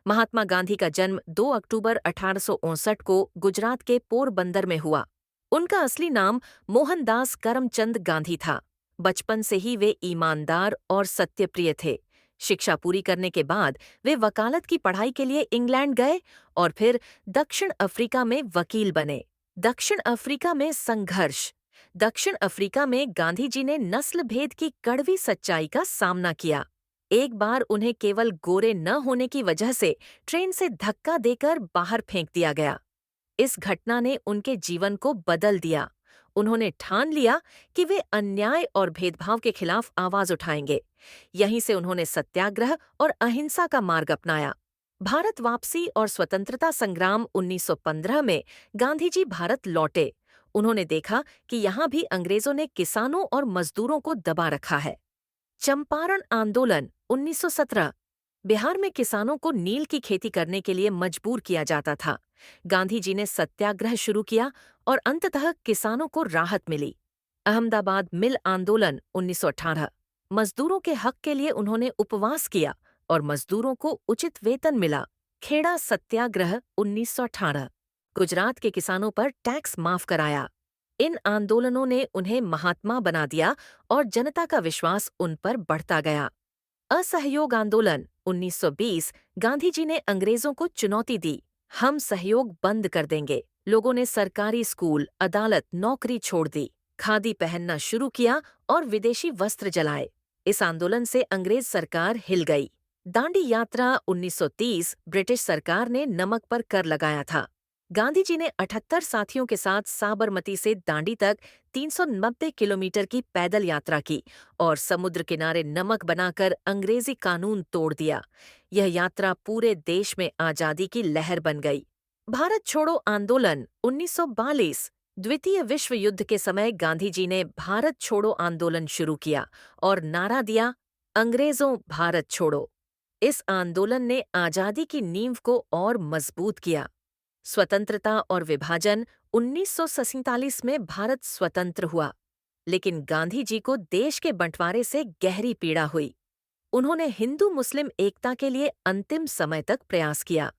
महात्मा गांधी का जन्म 2 अक्टूबर 1859 को गुजरात के पोरबंदर में हुआ। उनका असली नाम मोहनदास करमचंद गांधी था। बचपन से ही वे ईमानदार और सत्यप्रिय थे। शिक्षा पूरी करने के बाद वे वकालत की पढ़ाई के लिए इंग्लैंड गए और फिर दक्षिण अफ्रीका में वकील बने। दक्षिण अफ्रीका में संघर्ष। दक्षिण अफ्रीका में गांधी जी ने नस्ल भेद की कड़वी सच्चाई का सामना किया। एक बार उन्हें केवल गोरे न होने की वजह से ट्रेन से धक्का देकर बाहर फेंक दिया गया। इस घटना ने उनके जीवन को बदल दिया। उन्होंने ठान लिया कि वे अन्याय और भेदभाव के खिलाफ आवाज उठाएंगे। यहीं से उन्होंने सत्याग्रह और अहिंसा का मार्ग अपनाया। भारत वापसी और स्वतंत्रता संग्राम 1915 में गांधी जी भारत लौटे। उन्होंने देखा कि यहाँ भी अंग्रेजों ने किसानों और मजदूरों को दबा रखा है। चंपारण आंदोलन 1917। बिहार में किसानों को नील की खेती करने के लिए मजबूर किया जाता था। गांधी जी ने सत्याग्रह शुरू किया और अंततः किसानों को राहत मिली। अहमदाबाद मिल आंदोलन 1918। मजदूरों के हक के लिए उन्होंने उपवास किया और मजदूरों को उचित वेतन मिला। खेड़ा सत्याग्रह 1918। गुजरात के किसानों पर टैक्स माफ कराया। इन आंदोलनों ने उन्हें महात्मा बना दिया और जनता का विश्वास उन पर बढ़ता गया। असहयोग आंदोलन 1920। गांधी जी ने अंग्रेजों को चुनौती दी। हम सहयोग बंद कर देंगे। लोगों ने सरकारी स्कूल, अदालत, नौकरी छोड़ दी, खादी पहनना शुरू किया और विदेशी वस्त्र जलाए। इस आंदोलन से अंग्रेज सरकार हिल गई। दांडी यात्रा 1930। ब्रिटिश सरकार ने नमक पर कर लगाया था। गांधी जी ने 78 साथियों के साथ साबरमती से दांडी तक 390 किलोमीटर की पैदल यात्रा की और समुद्र किनारे नमक बनाकर अंग्रेजी कानून तोड़ दिया। यह यात्रा पूरे देश में आजादी की लहर बन गई। भारत छोड़ो आंदोलन 1942। द्वितीय विश्व युद्ध के समय गांधी जी ने भारत छोड़ो आंदोलन शुरू किया और नारा दिया, अंग्रेजों भारत छोड़ो। इस आंदोलन ने आजादी की नींव को और मजबूत किया। स्वतंत्रता और विभाजन 1947 में भारत स्वतंत्र हुआ, लेकिन गांधी जी को देश के बंटवारे से गहरी पीड़ा हुई। उन्होंने हिंदू मुस्लिम एकता के लिए अंतिम समय तक प्रयास किया।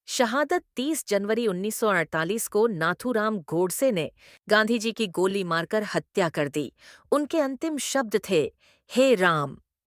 शहादत 30 जनवरी 1948 को नाथूराम गोडसे ने गांधी जी की गोली मारकर हत्या कर दी। उनके अंतिम शब्द थे, हे राम।